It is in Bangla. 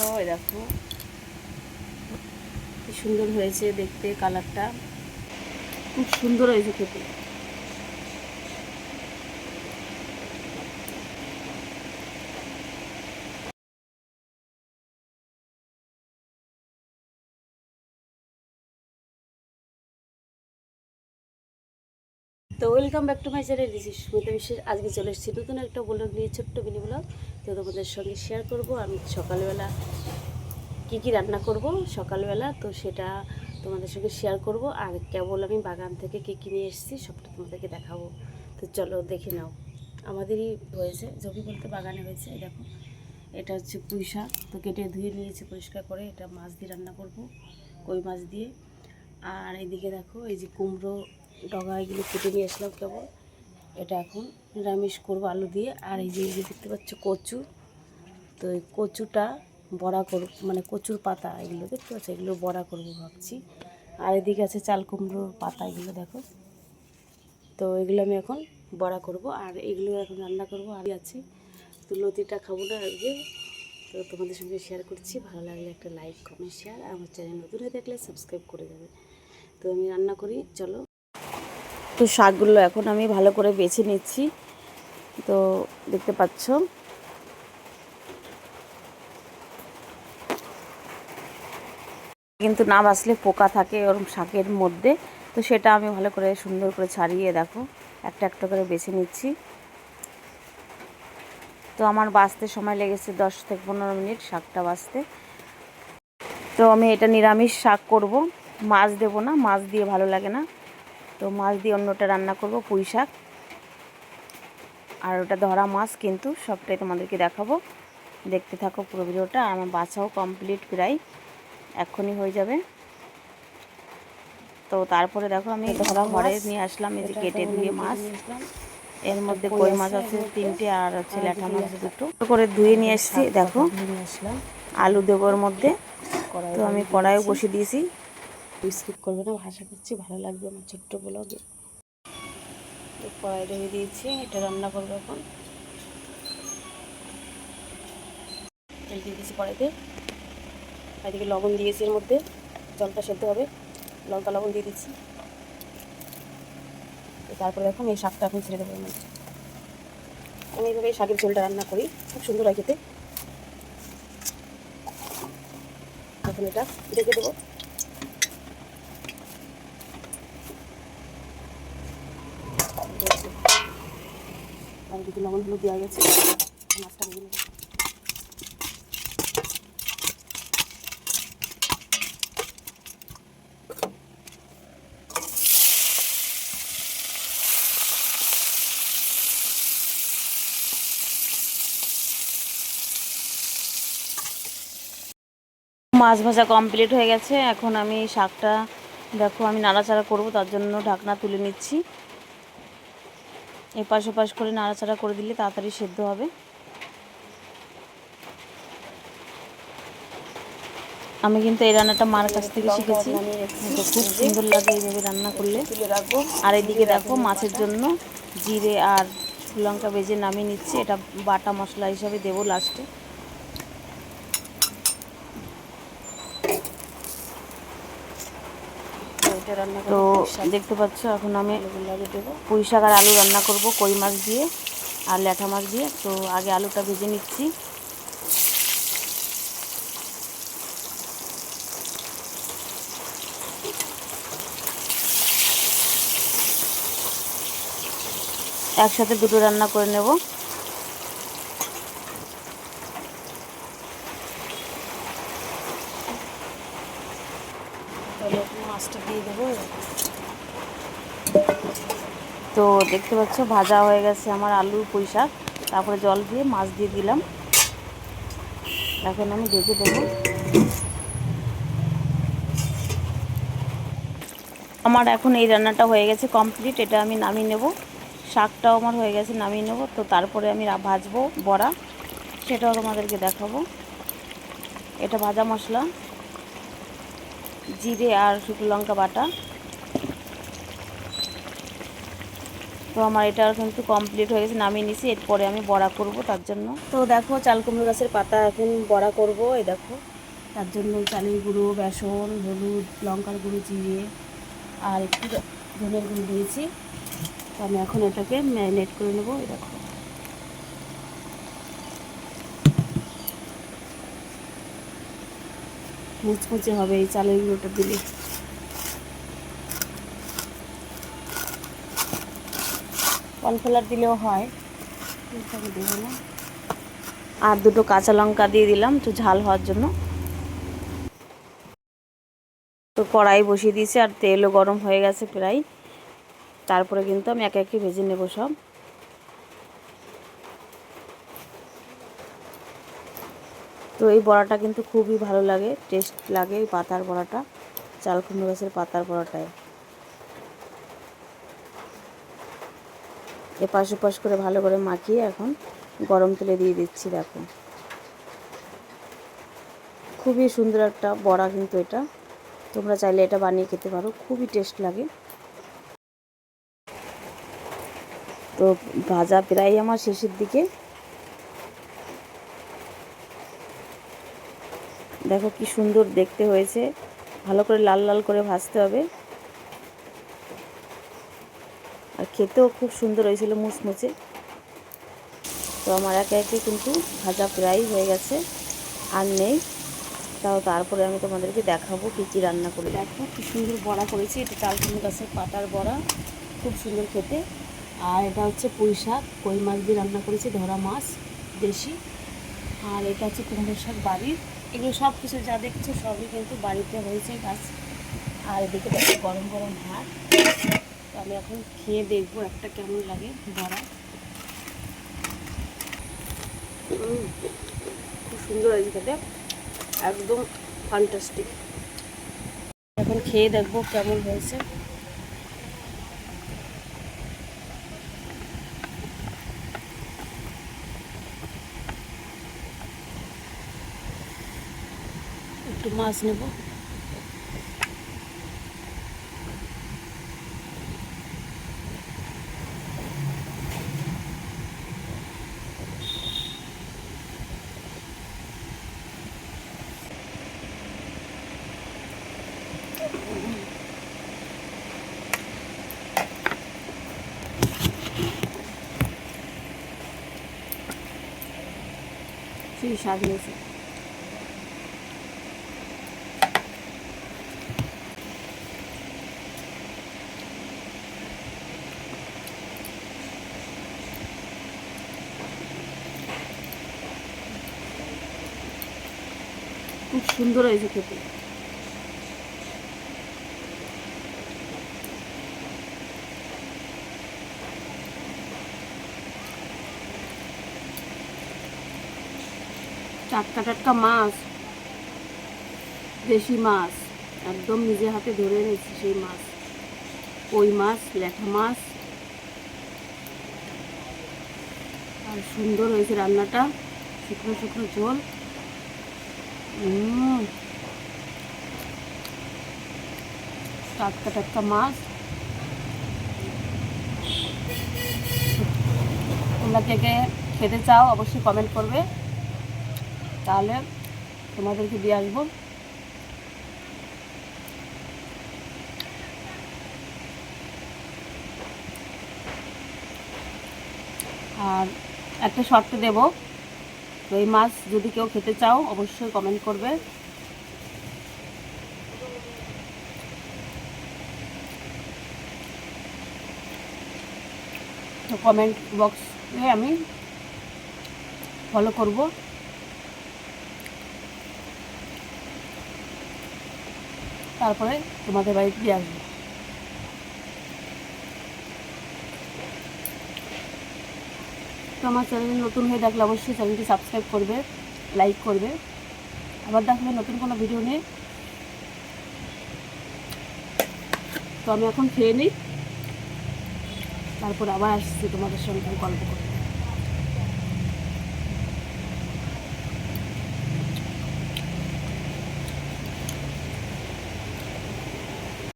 ওই দেখো কি সুন্দর হয়েছে দেখতে, কালারটা খুব সুন্দর হয়েছে খেতে। তো welcome back to my channel, this is Sumita বিশ্বাস। আজকে চলে এসেছি নতুন একটা ব্লগ নিয়ে, ছোট্ট মিনি ব্লগ। তো তোমাদের সঙ্গে শেয়ার করব আমি সকালবেলা কি রান্না করব সকালবেলা, তো সেটা তোমাদের সঙ্গে শেয়ার করব। আর কেবল আমি বাগান থেকে কী নিয়ে এসেছি সবটা তোমাদেরকে দেখাবো। তো চলো দেখে নাও। আমাদেরই হয়েছে, জমি বলতে বাগানে হয়েছে। এই দেখো, এটা হচ্ছে পুঁই শাক। তো কেটে ধুয়ে নিয়েছি পরিষ্কার করে, এটা মাছ দিয়ে রান্না করব, কই মাছ দিয়ে। আর এইদিকে দেখো, এই যে কুমড়ো ডগা, এগুলো কেটে নিয়ে আসলাম কেবল। এটা এখন নিরামিষ করবো আলু দিয়ে। আর এই যে দেখতে পাচ্ছ কচু, তো এই কচুটা বড়া করব, মানে কচুর পাতা এগুলো দেখতে পাচ্ছ, এগুলো বড়া করবো ভাবছি। আর এদিকে আছে চাল কুমড়োর পাতা, এগুলো দেখো। তো এগুলো আমি এখন বড়া করব, আর এগুলো এখন রান্না করব। আর আছে তো লতিটা খাবো না আজকে, তো তোমাদের সঙ্গে শেয়ার করছি। ভালো লাগলে একটা লাইক, কমেন্ট, শেয়ার। আর আমার চ্যানেল নতুন হয়ে থাকলে সাবস্ক্রাইব করে যাবে। তো আমি রান্না করি, চলো। তো শাকগুলো এখন আমি ভালো করে বেছে নিচ্ছি। তো দেখতে পাচ্ছ, কিন্তু না বাছলে পোকা থাকে ওরকম শাকের মধ্যে। তো সেটা আমি ভালো করে সুন্দর করে ছাড়িয়ে দেখো একটা একটা করে বেছে নিচ্ছি। তো আমার বাছতে সময় লেগেছে 10 থেকে 15 মিনিট শাকটা বাছতে। তো আমি এটা নিরামিষ শাক করব, মাছ দেবো না, মাছ দিয়ে ভালো লাগে না। তো মাছ দিয়ে অন্যটা রান্না করব, পুঁই শাক। আর ওটা ধরা মাছ, কিন্তু সবটাই তোমাদেরকে দেখাবো, দেখতে থাকো পুরো ভিডিওটা। আর আমার বাছাও কমপ্লিট, প্রায় এক্ষুনি হয়ে যাবে। তো তারপরে দেখো আমি ঘরে নিয়ে আসলাম, এই যে কেটে ধুয়ে মাছ। এর মধ্যে কই মাছ আছে 3টে, আর হচ্ছে ল্যাঠা মাছ 2টো করে ধুয়ে নিয়ে এসেছি। দেখো আলু দেবো ওর মধ্যে। তো আমি কড়াইও বসিয়ে দিয়েছি। স্কিপ করবে না, ভাষা করছি, ভালো লাগবে আমার ছোট্ট ব্লগে। কড়াই ধরে দিয়েছি, এটা রান্না করবো এখন। তেল দিয়ে দিয়েছি কড়াইতে, এদিকে লবণ দিয়েছি, এর মধ্যে জলটা সেদ্ধ হবে, লঙ্কা লবণ দিয়ে দিচ্ছি। তারপরে দেখুন এই শাকটা এখন ছেড়ে দেবো এর মধ্যে। আমি এইভাবে শাকের ঝোলটা রান্না করি, খুব সুন্দর হয় খেতে। এখন এটা ঢেকে দেবো। আর দিকে লবণ হলুদ দেওয়া গেছে, মাছটা ভেজে নেবো। মাছ ভাজা কমপ্লিট হয়ে গেছে। এখন আমি শাকটা দেখো আমি নাড়াচাড়া করব, তার জন্য ঢাকনা তুলে নিচ্ছি। এপাশ ওপাশ করে নাড়াচাড়া করে দিলে তাড়াতাড়ি সেদ্ধ হবে। আমি কিন্তু এই রান্নাটা মার কাছ থেকে শিখেছি, তো খুব সুন্দর লাগে এইভাবে রান্না করলে। আর এদিকে দেখো মাছের জন্য জিরে আর লঙ্কা ভেজে নামিয়ে নিচ্ছি, এটা বাটা মশলা হিসাবে দেবো লাস্টে। তো দেখতে পাচ্ছ এখন আমি পুঁই শাক আর আলু রান্না করব, কই মাছ দিয়ে আর ল্যাঠা মাছ দিয়ে। তো আগে আলুটা ভেজে নিচ্ছি। একসাথে দুটো রান্না করে নেব। মাছটা দিয়ে দেবো। তো দেখতে পাচ্ছ ভাজা হয়ে গেছে আমার আলু পুঁই শাক, তারপরে জল দিয়ে মাছ দিয়ে দিলাম। এখন আমি ঢেকে দেবো। আমার এখন এই রান্নাটা হয়ে গেছে কমপ্লিট, এটা আমি নামিয়ে নেব। শাকটাও আমার হয়ে গেছে, নামিয়ে নেব। তো তারপরে আমি ভাজবো বড়া, সেটাও তোমাদেরকে দেখাবো। এটা ভাজা মশলা, জিরে আর শুকনো লঙ্কা বাটা। তো তো আমার এটা কিন্তু কমপ্লিট হয়ে গেছে, নামিয়ে নিছি। এরপরে আমি বড়া করব তার জন্য। তো দেখো চাল কুমড়ো গাছের পাতা এখন বড়া করব। এই দেখো তার জন্য চালের গুঁড়ো, বেসন, হলুদ, লঙ্কার গুঁড়ো, জিরে আর একটু ধনের গুঁড়ো দিয়েছি। তো আমি এখন এটাকে ম্যারিনেট করে নেবো। এই দেখো মুচমুচে হবে এই চালের গুঁড়োটা দিলে। কর্নফ্লাওয়ার দিলেও হয়, আমি দেবো না। আর দুটো কাঁচা লঙ্কা দিয়ে দিলাম একটু ঝাল হওয়ার জন্য। তো কড়াই বসিয়ে দিয়েছি আর তেলও গরম হয়ে গেছে প্রায়। তারপরে কিন্তু আমি একে একে ভেজে নেব সব। তো এই বড়াটা কিন্তু খুবই ভালো লাগে, টেস্ট লাগে এই পাতার বড়াটা, চাল কুমড়ো গাছের পাতার বড়াটায়। এপাশ ওপাশ করে ভালো করে মাখিয়ে এখন গরম তেলে দিয়ে দিচ্ছি। দেখো খুবই সুন্দর একটা বড়া কিন্তু এটা, তোমরা চাইলে এটা বানিয়ে খেতে পারো, খুবই টেস্ট লাগে। তো ভাজা প্রায় আমার শেষের দিকে। দেখো কি সুন্দর দেখতে হয়েছে, ভালো করে লাল লাল করে ভাজতে হবে। আর খেতেও খুব সুন্দর হয়েছিল, মুচমুচে। তো আমার একে একে কিন্তু ভাজা প্রায় হয়ে গেছে, আর নেই। তারপরে আমি তোমাদেরকে দেখাবো কী কী রান্না করি। দেখো কি সুন্দর বড়া করেছি, এটা চাল কুমড়ো গাছের পাতার বড়া, খুব সুন্দর খেতে। আর এটা হচ্ছে পুঁই শাক, কই মাছ দিয়ে রান্না করেছি, ধরা মাছ দেশি। আর এটা হচ্ছে কুমড়ো শাক বাড়ির। এগুলো সব কিছু যা দেখছো সবই কিন্তু বাড়িতে হয়েছে গাছ। আর এদিকে দেখো গরম গরম ভাত। তো আমি এখন খেয়ে দেখবো একটা কেমন লাগে বড়া। খুব সুন্দর হয়েছে খেতে, একদম ফ্যান্টাস্টিক। এখন খেয়ে দেখবো কেমন হয়েছে। একটু মাছ নেব। সেই স্বাদ হয়েছে। খুব সুন্দর হয়েছে খেতে। টাটকা টাটকা মাছ, দেশি মাছ, একদম নিজে হাতে ধরে এনেছি সেই মাছ, কই মাছ, ল্যাঠা মাছ। আর সুন্দর হয়েছে রান্নাটা, শুকনো শুকনো ঝোল। টাটকা টাটকা মাছ। তোমরা কে কে খেতে চাও অবশ্যই কমেন্ট করবে, তাহলে তোমাদেরকে দিয়ে আসবো। আর একটা শর্ত দেব, তো এই মাছ যদি কেউ খেতে চাও অবশ্যই কমেন্ট করবে। তো কমেন্ট বক্সে আমি ফলো করব। তারপরে তোমাদের বাড়িতে দিয়ে আসবো। তো আমার চ্যানেল নতুন হয়ে থাকলে অবশ্যই চ্যানেলটি সাবস্ক্রাইব করবে, লাইক করবে। আবার দেখাবে নতুন কোনো ভিডিও নিয়ে। তো আমি এখন খেয়ে নিই, তারপর আবার আসছি তোমাদের সঙ্গে গল্প করতে।